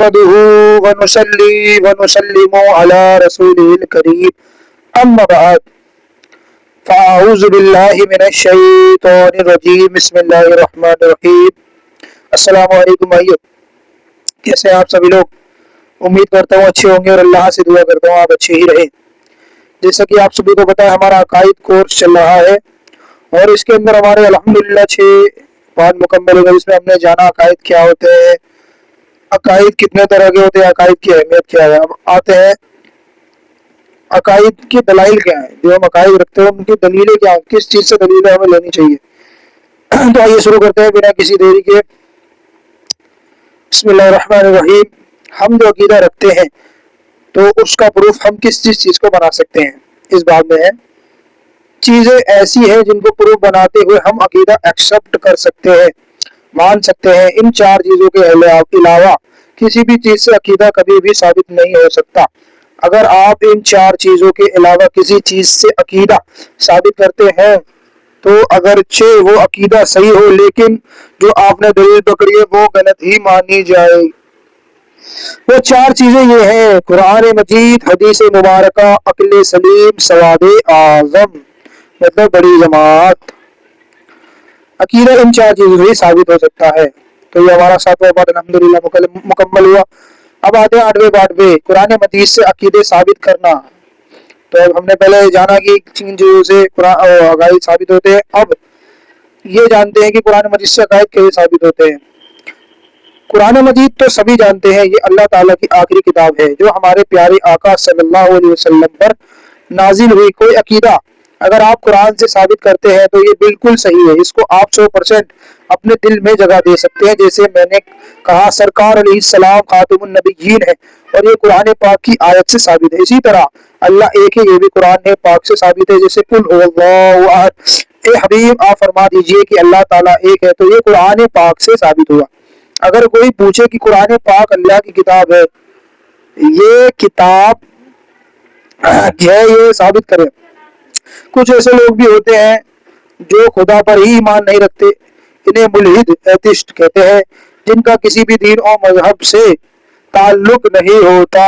نحمده ونصلي ونسلم على رسوله الكريم اما بعد فاعوذ باللہ من الشیطان الرجیم بسم اللہ الرحمن الرحیم۔ السلام علیکم بھائیو، کیسے ہیں آپ سبھی لوگ؟ امید کرتا ہوں اچھے ہوں گے اور اللہ سے دعا کرتا ہوں آپ اچھے ہی رہیں۔ جیسا کہ آپ سبھی کو پتا ہے ہمارا عقائد کورس چل رہا ہے اور اس کے اندر ہمارے الحمدللہ 6 بات مکمل ہو گئی، جس میں ہم نے جانا عقائد کیا ہوتے ہیں، عقائد کتنے طرح کے ہوتے ہیں، عقائد کی اہمیت کیا ہے۔ اب آتے ہیں عقائد کی دلائل کیا ہیں، جو ہم عقائد رکھتے ہیں ان کی دلیلیں کیا ہیں، کس چیز سے دلیلیں ہمیں لینی چاہیے۔ تو آئیے شروع کرتے ہیں بنا کسی دیری کے۔ بسم اللہ الرحمن الرحیم۔ ہم جو عقیدہ رکھتے ہیں تو اس کا پروف ہم کس چیز کو بنا سکتے ہیں، اس باب میں ہے۔ چیزیں ایسی ہیں جن کو پروف بناتے ہوئے ہم عقیدہ ایکسپٹ کر سکتے ہیں، مان سکتے ہیں۔ ان 4 چیزوں کے علاوہ کسی بھی چیز سے عقیدہ کبھی بھی ثابت نہیں ہو سکتا۔ اگر آپ ان 4 چیزوں کے علاوہ کسی چیز سے عقیدہ ثابت کرتے ہیں تو اگرچہ وہ عقیدہ صحیح ہو لیکن جو آپ نے دلیل پکڑی ہے وہ غلط ہی مانی جائے۔ وہ 4 چیزیں یہ ہیں: قرآن مجید، حدیث مبارکہ، عقل سلیم، سواد اعظم مطلب بڑی جماعت۔ عقیدہ ان 4 چیزوں سے ہی ثابت ہو سکتا ہے۔ تو یہ ہمارا 7واں پارٹ الحمدللہ مکمل ہوا۔ اب آتے ہیں 8ویں پارٹ پہ، قرآن مجید سے عقیدے ثابت کرنا۔ تو اب ہم نے پہلے جانا کہ 3 چیزوں سے عقائد ثابت ہوتے ہیں، اب یہ جانتے ہیں کہ قرآن مجید سے عقائد کیسے ثابت ہوتے ہیں۔ قرآن مجید تو سبھی جانتے ہیں، یہ اللہ تعالیٰ کی آخری کتاب ہے جو ہمارے پیارے آقا صلی اللہ علیہ وسلم پر نازل ہوئی۔ کوئی عقیدہ اگر آپ قرآن سے ثابت کرتے ہیں تو یہ بالکل صحیح ہے، اس کو آپ 100% اپنے دل میں جگہ دے سکتے ہیں۔ جیسے میں نے کہا سرکار علیہ السلام خاتم النبیین ہے اور یہ قرآن پاک کی آیت سے ثابت ہے۔ اسی طرح اللہ ایک ہے، یہ بھی قرآن پاک سے ثابت ہے۔ جیسے قل هو اللہ احد، اے حبیب آپ فرما دیجئے کہ اللہ تعالیٰ ایک ہے، تو یہ قرآن پاک سے ثابت ہوا۔ اگر کوئی پوچھے کہ قرآن پاک اللہ کی کتاب ہے، یہ کتاب ہے، یہ ثابت کرے۔ کچھ ایسے لوگ بھی ہوتے ہیں جو خدا پر ہی ایمان نہیں رکھتے، انہیں ملحد ایتھسٹ کہتے ہیں، جن کا کسی بھی دین اور مذہب سے تعلق نہیں ہوتا۔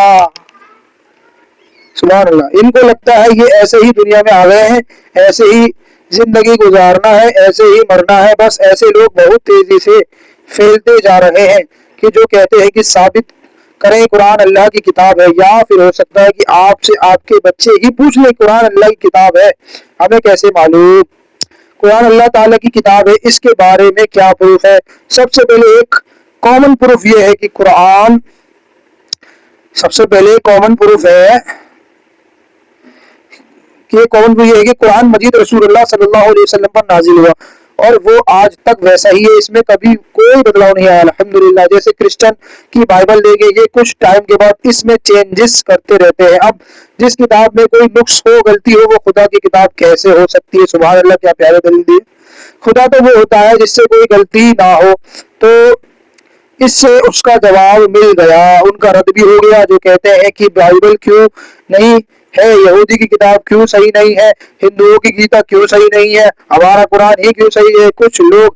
سبحان اللہ۔ ان کو لگتا ہے یہ ایسے ہی دنیا میں آ گئے ہیں، ایسے ہی زندگی گزارنا ہے، ایسے ہی مرنا ہے۔ بس ایسے لوگ بہت تیزی سے پھیلتے جا رہے ہیں کہ جو کہتے ہیں کہ ثابت کریں قرآن اللہ کی کتاب ہے، یا پھر ہو سکتا ہے کہ آپ سے آپ کے بچے ہی پوچھ لیں قرآن اللہ کی کتاب ہے، ہمیں کیسے معلوم؟ قرآن اللہ تعالیٰ کی کتاب ہے، اس کے بارے میں کیا پروف ہے؟ سب سے پہلے ایک کامن پروف یہ ہے کہ قرآن، سب سے پہلے کامن پروف ہے کہ قرآن مجید رسول اللہ صلی اللہ علیہ وسلم پر نازل ہوا اور وہ آج تک ویسا ہی ہے، اس میں کبھی کوئی بدلاؤ نہیں آیا الحمدللہ۔ جیسے کرسچن کی بائبل لے کے یہ کچھ ٹائم کے بعد اس میں چینجز کرتے رہتے ہیں۔ اب جس کتاب میں کوئی نقص ہو، غلطی ہو، وہ خدا کی کتاب کیسے ہو سکتی ہے؟ سبحان اللہ، کیا پیارے دلیل دی۔ خدا تو وہ ہوتا ہے جس سے کوئی غلطی نہ ہو، تو اس سے اس کا جواب مل گیا، ان کا رد بھی ہو گیا۔ جو کہتے ہیں کہ بائبل کیوں نہیں ہے، یہودی کی کتاب کیوں صحیح نہیں ہے، ہندوؤں کی گیتا کیوں صحیح نہیں ہے، ہمارا قرآن ہی کیوں صحیح ہے؟ کچھ لوگ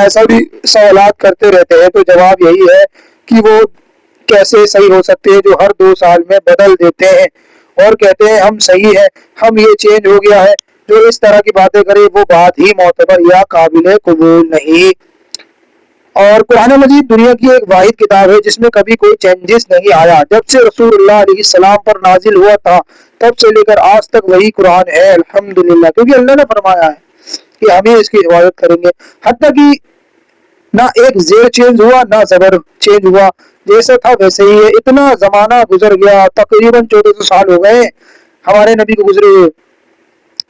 ایسا بھی سوالات کرتے رہتے ہیں، تو جواب یہی ہے کہ وہ کیسے صحیح ہو سکتے ہیں جو ہر 2 سال میں بدل دیتے ہیں اور کہتے ہیں ہم صحیح ہیں، ہم یہ چینج ہو گیا ہے۔ جو اس طرح کی باتیں کرے وہ بات ہی معتبر یا قابل قبول نہیں۔ اور قرآن مجید دنیا کی ایک واحد کتاب ہے جس میں کبھی کوئی چینجز نہیں آیا۔ جب سے رسول اللہ علیہ السلام پر نازل ہوا تھا تب سے لے کر آج تک وہی قرآن ہے الحمدللہ، کیونکہ اللہ نے فرمایا ہے کہ ہمیں اس کی حفاظت کریں گے۔ حتیٰ کہ نہ ایک زیر چینج ہوا نہ زبر چینج ہوا، جیسا تھا ویسے ہی ہے۔ اتنا زمانہ گزر گیا، تقریباً 1400 سال ہو گئے ہمارے نبی کو گزرے ہوئے،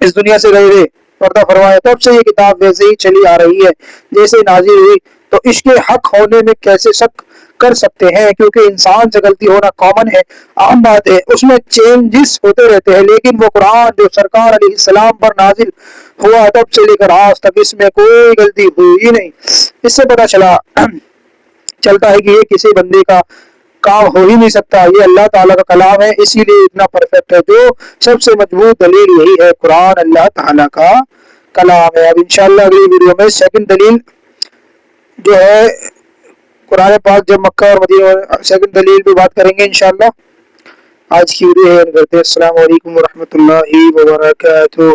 اس دنیا سے گئے ہوئے، پردہ فرمایا، تب سے یہ کتاب ویسے ہی چلی آ رہی ہے جیسے نازل ہوئی۔ تو اس کے حق ہونے میں کیسے شک کر سکتے ہیں؟ کیونکہ انسان سے غلطی ہونا کامن ہے، عام بات ہے، اس میں چینجز ہوتے رہتے ہیں، لیکن وہ قرآن جو سرکار علیہ السلام پر نازل ہوا تب سے لے کر آج تک اس میں کوئی غلطی ہوئی نہیں۔ اس سے پتہ چلتا ہے کہ یہ کسی بندے کا کام ہو ہی نہیں سکتا، یہ اللہ تعالیٰ کا کلام ہے، اسی لیے اتنا پرفیکٹ ہے۔ جو سب سے مضبوط دلیل یہی ہے، قرآن اللہ تعالیٰ کا کلام ہے۔ اب انشاءاللہ اگلی ویڈیو میں سیکنڈ دلیل جو ہے قرآن پاک جب مکہ اور مدینہ اور سیکنڈ دلیل پہ بات کریں گے انشاءاللہ. آج کی ویڈیو ہے کرتے ہیں. السلام علیکم ورحمۃ اللہ وبرکاتہ.